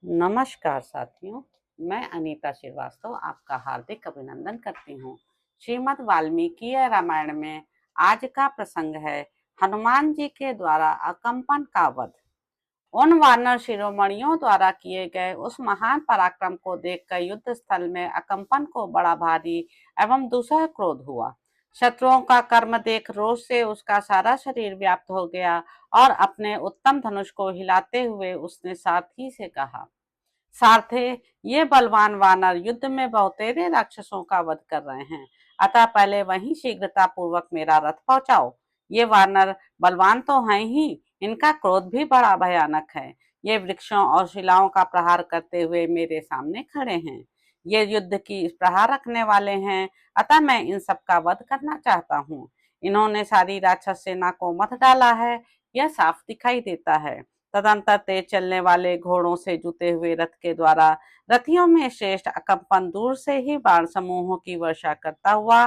नमस्कार साथियों, मैं अनीता श्रीवास्तव आपका हार्दिक अभिनंदन करती हूँ। श्रीमद् वाल्मीकि रामायण में आज का प्रसंग है हनुमान जी के द्वारा अकम्पन का वध। उन वानर शिरोमणियों द्वारा किए गए उस महान पराक्रम को देखकर युद्ध स्थल में अकम्पन को बड़ा भारी एवं दूसरा क्रोध हुआ। शत्रुओं का कर्म देख रोष से उसका सारा शरीर व्याप्त हो गया और अपने उत्तम धनुष को हिलाते हुए उसने सारथी से कहा, सारथे, ये बलवान वानर युद्ध में बहुतेरे राक्षसों का वध कर रहे हैं, अतः पहले वहीं शीघ्रता पूर्वक मेरा रथ पहुंचाओ। ये वानर बलवान तो हैं ही, इनका क्रोध भी बड़ा भयानक है। ये वृक्षों और शिलाओं का प्रहार करते हुए मेरे सामने खड़े हैं। ये युद्ध की प्रहार रखने वाले हैं, अतः मैं इन सब का वध करना चाहता हूँ। इन्होंने सारी राक्षस सेना को मत डाला है, यह साफ दिखाई देता है। तदंतर तेज चलने वाले घोड़ों से जुते हुए रथ के द्वारा रथियों में श्रेष्ठ अकम्पन दूर से ही बाण समूहों की वर्षा करता हुआ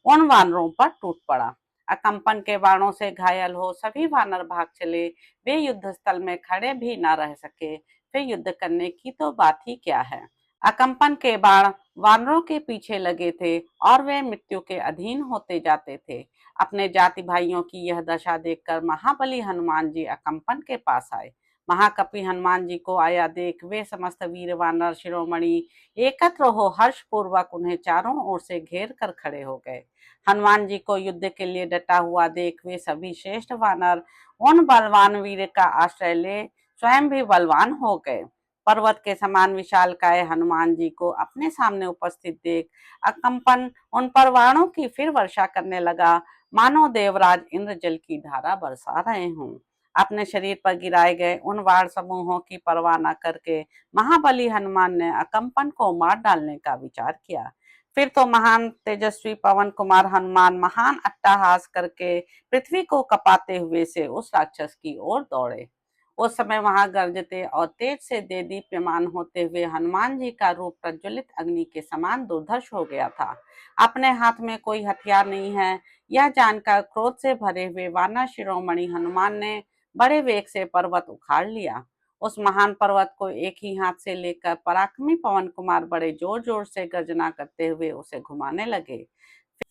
उन वानरों पर टूट पड़ा। अकम्पन के बाणों से घायल हो सभी वानर भाग चले। वे युद्ध स्थल में खड़े भी न रह सके, फिर युद्ध करने की तो बात ही क्या है। अकम्पन के बाण वानरों के पीछे लगे थे और वे मृत्यु के अधीन होते जाते थे। अपने जाति भाइयों की यह दशा देखकर महाबली हनुमान जी अकम्पन के पास आए। महाकपि हनुमान जी को आया देख वे समस्त वीर वानर शिरोमणि एकत्र हो हर्ष पूर्वक उन्हें चारों ओर से घेर कर खड़े हो गए। हनुमान जी को युद्ध के लिए डटा हुआ देख वे सभी श्रेष्ठ वानर उन बलवान वीर का आश्रय ले स्वयं भी बलवान हो गए। पर्वत के समान विशालकाय हनुमान जी को अपने सामने उपस्थित देख अकम्पन उन पर बाणों की फिर वर्षा करने लगा, मानो देवराज इंद्र जल की धारा बरसा रहे हों। अपने शरीर पर गिराए गए उन वाण समूहों की परवाह न करके महाबली हनुमान ने अकम्पन को मार डालने का विचार किया। फिर तो महान तेजस्वी पवन कुमार हनुमान महान अट्टहास करके पृथ्वी को कपाते हुए से उस राक्षस की ओर दौड़े। उस समय वहां गरजते और तेज से दे दीप्यमान होते हुए हनुमान जी का रूप प्रज्वलित अग्नि के समान दुर्धर्ष हो गया था। अपने हाथ में कोई हथियार नहीं है, यह जानकर क्रोध से भरे हुए वानर शिरोमणि हनुमान ने बड़े वेग से पर्वत उखाड़ लिया। उस महान पर्वत को एक ही हाथ से लेकर पराक्रमी पवन कुमार बड़े जोर जोर से गर्जना करते हुए उसे घुमाने लगे।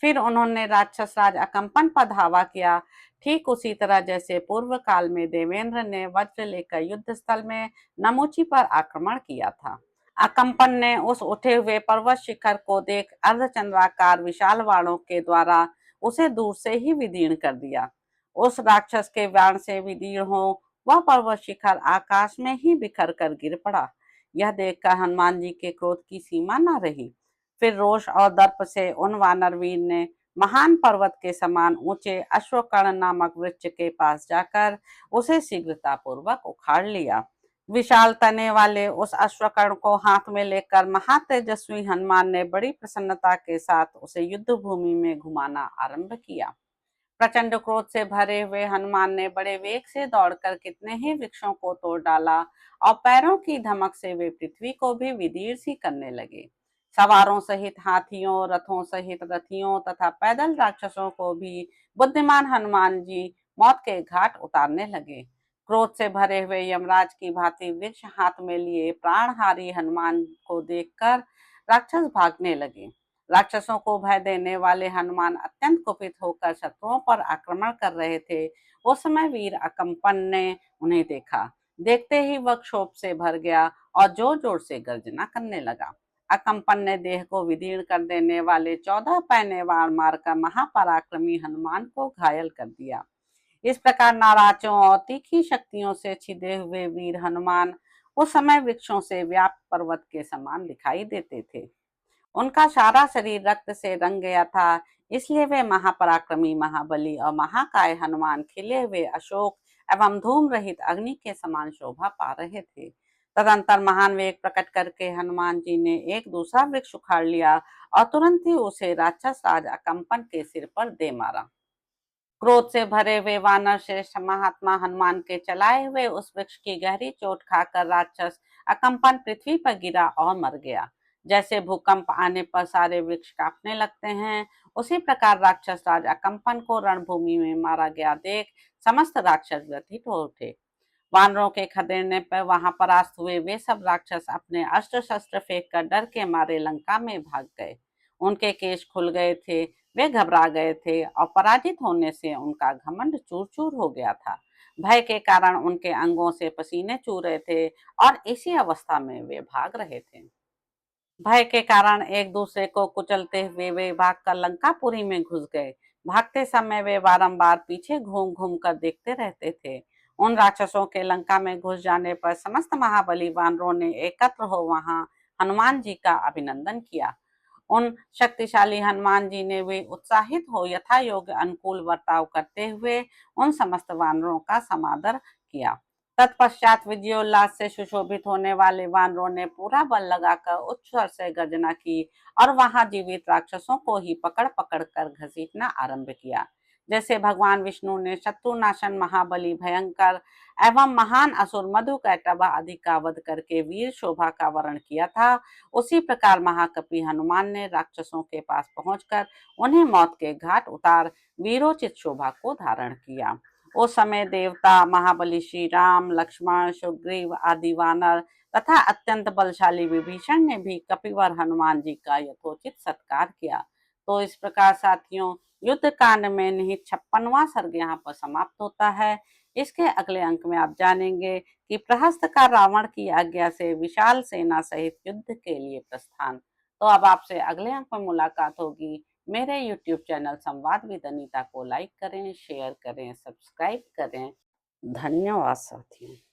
फिर उन्होंने राक्षस राज अकम्पन पर धावा किया, ठीक उसी तरह जैसे पूर्व काल में देवेंद्र ने वज्र लेकर युद्ध स्थल में नमूची पर आक्रमण किया था। अकम्पन ने उस उठे हुए पर्वत शिखर को देख अर्धचंद्राकार विशाल बाणों के द्वारा उसे दूर से ही विदीर्ण कर दिया। उस राक्षस के बाण से विदीर्ण हो वह पर्वत शिखर आकाश में ही बिखर कर गिर पड़ा। यह देखकर हनुमान जी के क्रोध की सीमा न रही। फिर रोष और दर्प से उन वानरवीर ने महान पर्वत के समान ऊंचे अश्वकर्ण नामक वृक्ष के पास जाकर उसे शीघ्रता पूर्वक उखाड़ लिया। विशाल तने वाले उस अश्वकर्ण को हाथ में लेकर महातेजस्वी हनुमान ने बड़ी प्रसन्नता के साथ उसे युद्ध भूमि में घुमाना आरंभ किया। प्रचंड क्रोध से भरे हुए हनुमान ने बड़े वेग से दौड़कर कितने ही वृक्षों को तोड़ डाला और पैरों की धमक से वे पृथ्वी को भी विदीर्ण सी करने लगे। सवारों सहित हाथियों, रथों सहित रथियों तथा पैदल राक्षसों को भी बुद्धिमान हनुमान जी मौत के घाट उतारने लगे। क्रोध से भरे हुए यमराज की भांति वृक्ष हाथ में लिए प्राणहारी हनुमान को देखकर राक्षस भागने लगे। राक्षसों को भय देने वाले हनुमान अत्यंत कुपित होकर शत्रुओं पर आक्रमण कर रहे थे। उस समय वीर अकम्पन ने उन्हें देखा। देखते ही वह क्षोभ से भर गया और जोर जोर से गर्जना करने लगा। अकम्पन ने देह को विदीर्ण कर देने वाले 14 पैने बाण मारकर महापराक्रमी हनुमान को घायल कर दिया। इस प्रकार नाराजों और तीखी शक्तियों से छिदे हुए वीर हनुमान उस समय वृक्षों से व्याप्त पर्वत के समान दिखाई देते थे। उनका सारा शरीर रक्त से रंग गया था, इसलिए वे महापराक्रमी, महाबली और महाकाय हनुमान खिले हुए अशोक एवं धूम रहित अग्नि के समान शोभा पा रहे थे। तदंतर महान वेग प्रकट करके हनुमान जी ने एक दूसरा वृक्ष उखाड़ लिया और तुरंत ही उसे राक्षस राज अकम्पन के सिर पर दे मारा। क्रोध से भरे हुए वानर श्रेष्ठ महात्मा हनुमान के चलाए हुए उस वृक्ष की गहरी चोट खाकर राक्षस अकम्पन पृथ्वी पर गिरा और मर गया। जैसे भूकंप आने पर सारे वृक्ष कांपने लगते हैं, उसी प्रकार राक्षस राज अकम्पन को रणभूमि में मारा गया देख समस्त राक्षस व्यथित हो उठे। वानरों के खदेड़ने पर वहां परास्त हुए वे सब राक्षस अपने अस्त्र शस्त्र फेंक कर डर के मारे लंका में भाग गए। उनके केश खुल गए थे, वे घबरा गए थे और पराजित होने से उनका घमंड चूर चूर हो गया था। भय के कारण उनके अंगों से पसीने चू रहे थे और इसी अवस्था में वे भाग रहे थे। भय के कारण एक दूसरे को कुचलते हुए वे भागकर लंकापुरी में घुस गए। भागते समय वे बारंबार पीछे घूम घूम कर देखते रहते थे। उन राक्षसों के लंका में घुस जाने पर समस्त महाबली वानरों ने एकत्र हो वहां हनुमान जी का अभिनंदन किया। उन शक्तिशाली हनुमान जी ने भी उत्साहित हो यथा योग्य अनुकूल बर्ताव करते हुए उन समस्त वानरों का समादर किया। तत्पश्चात विजयोल्लास से सुशोभित होने वाले वानरों ने पूरा बल लगाकर उच्च स्वर से गर्जना की और वहां जीवित राक्षसों को ही पकड़ पकड़ कर घसीटना आरंभ किया। जैसे भगवान विष्णु ने शत्रुनाशन महाबली भयंकर एवं महान असुर मधुकैटभ आदि का वध करके वीर शोभा का वर्ण किया था, उसी प्रकार महाकपि हनुमान ने राक्षसों के पास पहुंचकर उन्हें मौत के घाट उतार वीरोचित शोभा को धारण किया। उस समय देवता महाबली श्री राम, लक्ष्मण, सुग्रीव आदि वानर तथा अत्यंत बलशाली विभीषण ने भी कपिवर हनुमान जी का यथोचित सत्कार किया। तो इस प्रकार साथियों, युद्ध कांड में निहित 56वां सर्ग यहाँ पर समाप्त होता है। इसके अगले अंक में आप जानेंगे कि प्रहस्त का रावण की आज्ञा से विशाल सेना सहित युद्ध के लिए प्रस्थान। तो अब आपसे अगले अंक में मुलाकात होगी। मेरे यूट्यूब चैनल संवाद विद अनीता को लाइक करें, शेयर करें, सब्सक्राइब करें। धन्यवाद साथियों।